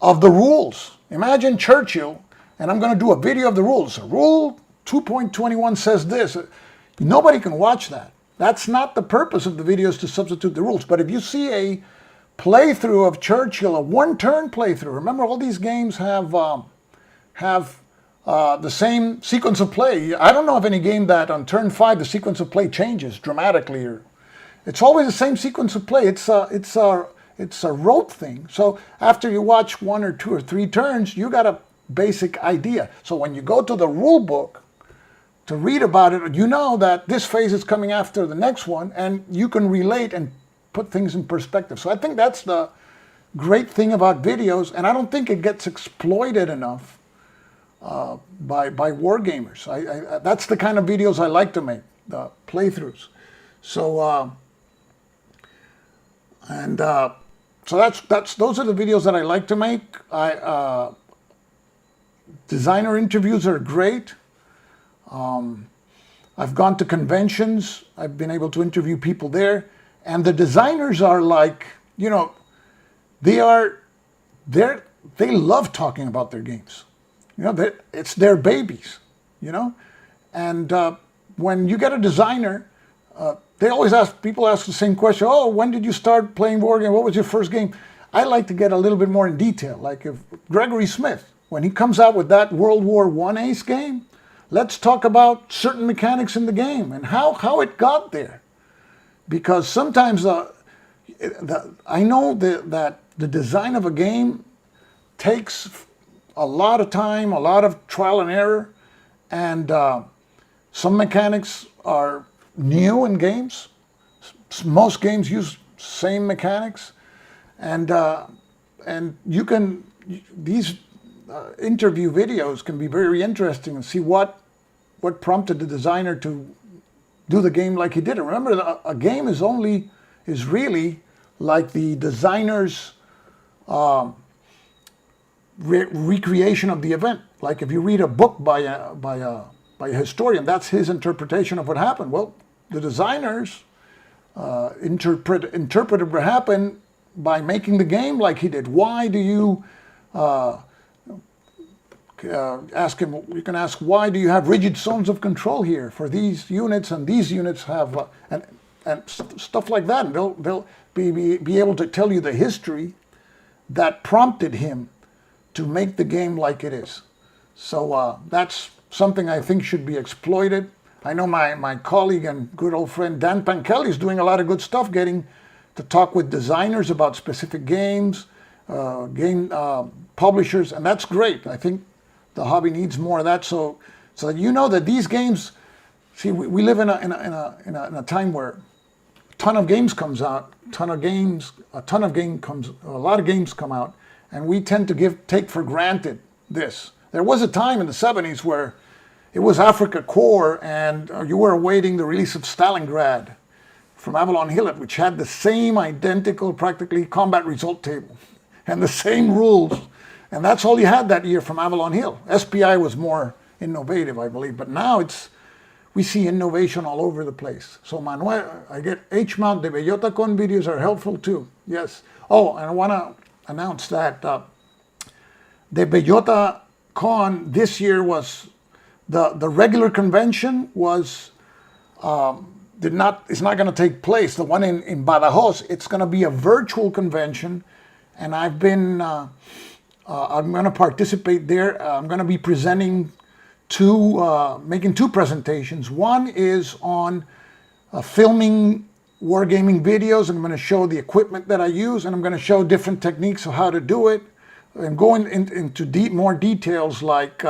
of the rules. Imagine Churchill, and I'm going to do a video of the rules. Rule 2.21 says this. Nobody can watch that. That's not the purpose of the videos, to substitute the rules. But if you see playthrough of Churchill, a one-turn playthrough. Remember, all these games have the same sequence of play. I don't know of any game that on turn 5 the sequence of play changes dramatically, or it's always the same sequence of play. It's a rote thing. So after you watch 1 or 2 or 3 turns, you got a basic idea. So when you go to the rule book to read about it, you know that this phase is coming after the next one, and you can relate and put things in perspective. So I think that's the great thing about videos, and I don't think it gets exploited enough by wargamers. That's the kind of videos I like to make, the playthroughs. So those are the videos that I like to make. Designer interviews are great. I've gone to conventions. I've been able to interview people there, and the designers are like, you know, they love talking about their games. You know, it's their babies, you know? And when you get a designer, people ask the same question, oh, when did you start playing board game? What was your first game? I like to get a little bit more in detail. Like if Gregory Smith, when he comes out with that World War I ace game, let's talk about certain mechanics in the game and how it got there. Because sometimes I know that the design of a game takes a lot of time, a lot of trial and error, and some mechanics are new in games. Most games use same mechanics, and these interview videos can be very interesting and see what prompted the designer to do the game like he did it. Remember, a game is really like the designer's recreation of the event. Like if you read a book by a historian, that's his interpretation of what happened. Well, the designers interpreted what happened by making the game like he did. Why do you ask him? You can ask, why do you have rigid zones of control here for these units, and these units have and stuff like that. And they'll be able to tell you the history that prompted him to make the game like it is. So that's something I think should be exploited. I know my colleague and good old friend Dan Pankeli is doing a lot of good stuff, getting to talk with designers about specific games, game publishers, and that's great. I think the hobby needs more of that, so that you know that these games. See, we live in a time where a ton of games comes out, a lot of games come out, and we tend to take for granted this. There was a time in the 70s where it was Africa Core, and you were awaiting the release of Stalingrad from Avalon Hill, which had the same identical, practically, combat result table and the same rules. And that's all you had that year from Avalon Hill. SPI was more innovative, I believe, but now we see innovation all over the place. So Manuel, I get H-Mount, the BellotaCon videos are helpful too. Yes. Oh, and I want to announce that the BellotaCon this year was the regular convention was is not going to take place. The one in Badajoz, it's going to be a virtual convention, and I've been I'm going to participate there. I'm going to be presenting making two presentations. One is on filming wargaming videos, and I'm going to show the equipment that I use, and I'm going to show different techniques of how to do it, and going into more details like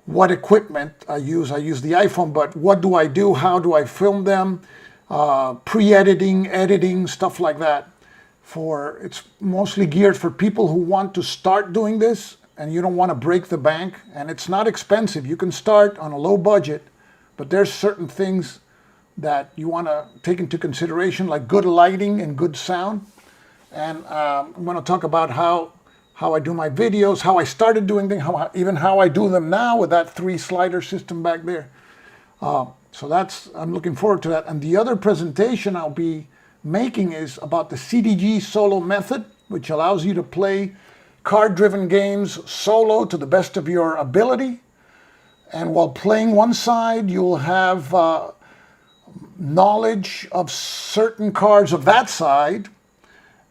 what equipment I use. I use the iPhone, but what do I do? How do I film them? Pre-editing, editing, stuff like that. It's mostly geared for people who want to start doing this and you don't want to break the bank, and it's not expensive. You can start on a low budget, but there's certain things that you want to take into consideration, like good lighting and good sound. And I'm going to talk about how I do my videos, how I started doing things, how I do them now with that 3-slider system back there. So I'm looking forward to that. And the other presentation I'll be making is about the CDG solo method, which allows you to play card-driven games solo to the best of your ability. And while playing one side, you'll have knowledge of certain cards of that side,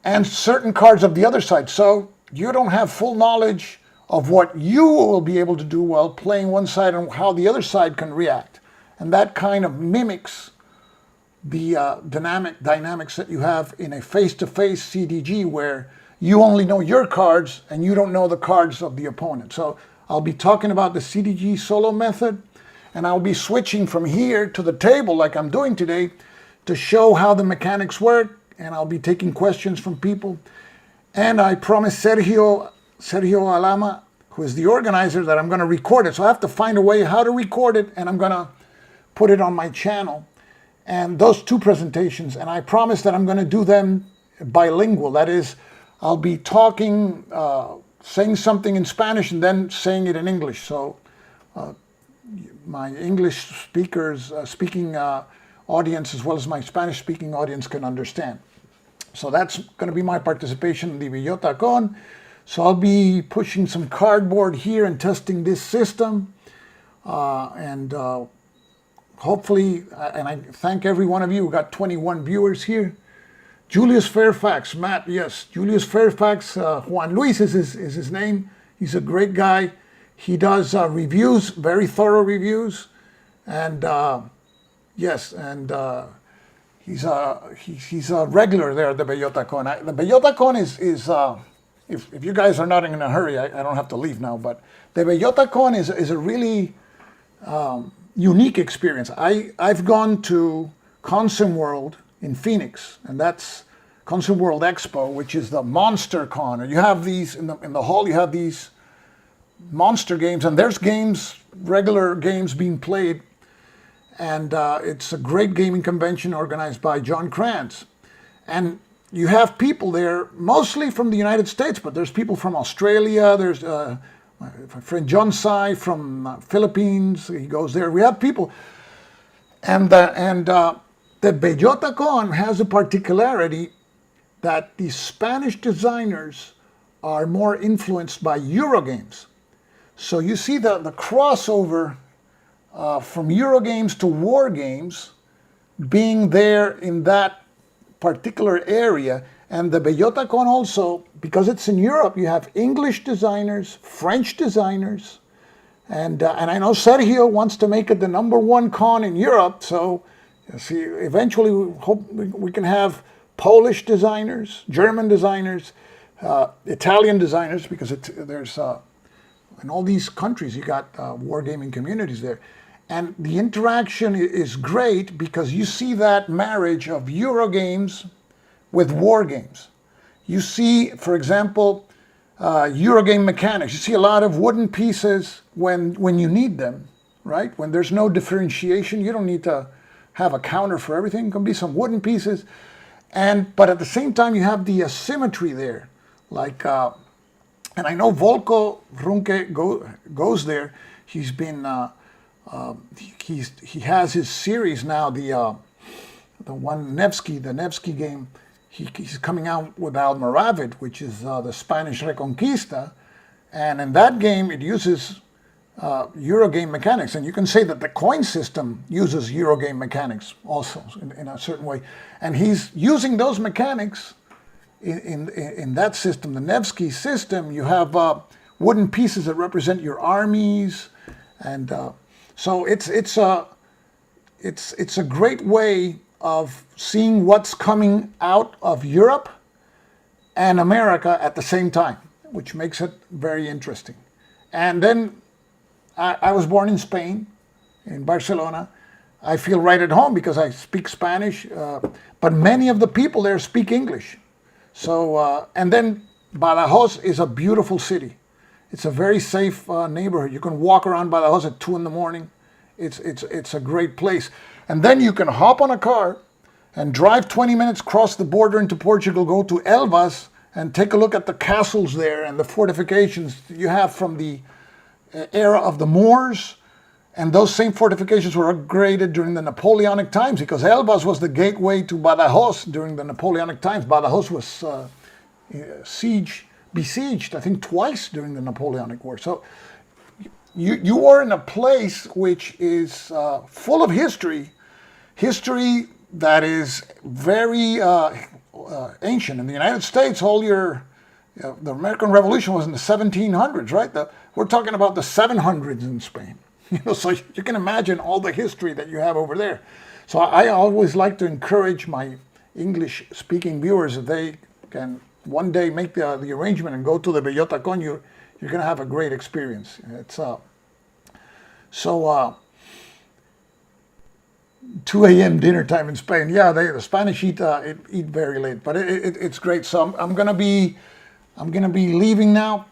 and certain cards of the other side. So you don't have full knowledge of what you will be able to do while playing one side and how the other side can react. And that kind of mimics the dynamics that you have in a face-to-face CDG, where you only know your cards and you don't know the cards of the opponent. So I'll be talking about the CDG solo method, and I'll be switching from here to the table like I'm doing today to show how the mechanics work, and I'll be taking questions from people. And I promised Sergio Alama, who is the organizer, that I'm going to record it. So I have to find a way how to record it, and I'm going to put it on my channel. And those two presentations, and I promise that I'm going to do them bilingual. That is, I'll be talking, saying something in Spanish and then saying it in English. So my English speaking audience, as well as my Spanish speaking audience, can understand. So that's going to be my participation in the Bellota Con. So I'll be pushing some cardboard here and testing this system. Hopefully, and I thank every one of you. We got 21 viewers here. Julius Fairfax, Matt, yes. Julius Fairfax, Juan Luis is his name. He's a great guy. He does reviews, very thorough reviews. And yes, and he's a regular there at the Bellota Con. The Bellota Con is if you guys are not in a hurry, I don't have to leave now, but the Bellota Con is a really unique experience. I've gone to Consim World in Phoenix, and that's Consim World Expo, which is the Monster Con. You have these in the hall. You have these monster games, and there's games, regular games being played, and it's a great gaming convention organized by John Kranz. And you have people there, mostly from the United States, but there's people from Australia. There's my friend John Sai from Philippines. He goes there. We have people, and the Bellota Con has a particularity that the Spanish designers are more influenced by Eurogames. So you see the crossover from Eurogames to war games being there in that particular area. And the Bellota Con also, because it's in Europe, you have English designers, French designers, and I know Sergio wants to make it the #1 con in Europe. So, see, eventually we hope we can have Polish designers, German designers, Italian designers, because there's in all these countries you got wargaming communities there, and the interaction is great because you see that marriage of Eurogames with war games. You see, for example, Eurogame mechanics. You see a lot of wooden pieces when you need them, right? When there's no differentiation, you don't need to have a counter for everything. It can be some wooden pieces, but at the same time you have the asymmetry there. Like, and I know Volko Runke goes there. He's been he has his series now. The Nevsky game. He's coming out with Almoravid, which is the Spanish Reconquista, and in that game it uses Eurogame mechanics, and you can say that the coin system uses Eurogame mechanics also in a certain way, and he's using those mechanics in that system, the Nevsky system. You have wooden pieces that represent your armies, and so it's a great way of seeing what's coming out of Europe and America at the same time, which makes it very interesting. And then I was born in Spain, in Barcelona. I feel right at home because I speak Spanish, but many of the people there speak English. So, and then Badajoz is a beautiful city. It's a very safe neighborhood. You can walk around Badajoz at 2 in the morning. It's a great place. And then you can hop on a car and drive 20 minutes, cross the border into Portugal, go to Elvas, and take a look at the castles there and the fortifications you have from the era of the Moors. And those same fortifications were upgraded during the Napoleonic times, because Elvas was the gateway to Badajoz during the Napoleonic times. Badajoz was besieged, I think, twice during the Napoleonic War. So you are in a place which is full of history that is very ancient. In the United States, the American Revolution was in the 1700s, right? We're talking about the 700s in Spain. So you can imagine all the history that you have over there. So I always like to encourage my English-speaking viewers that they can one day make the arrangement and go to the Bellota Con. You're going to have a great experience. It's 2 a.m. dinner time in Spain. Yeah, the Spanish eat very late, but it's great. So I'm gonna be leaving now.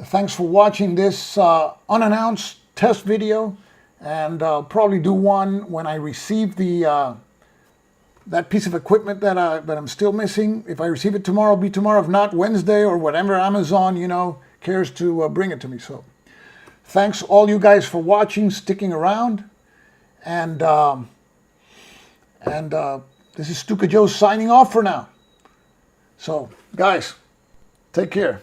Thanks for watching this unannounced test video, and I'll probably do one when I receive that piece of equipment that I'm still missing. If I receive it tomorrow, it'll be tomorrow. If not, Wednesday or whatever Amazon cares to bring it to me. So thanks all you guys for watching, sticking around, and this is Stuka Joe signing off for now. So guys, take care.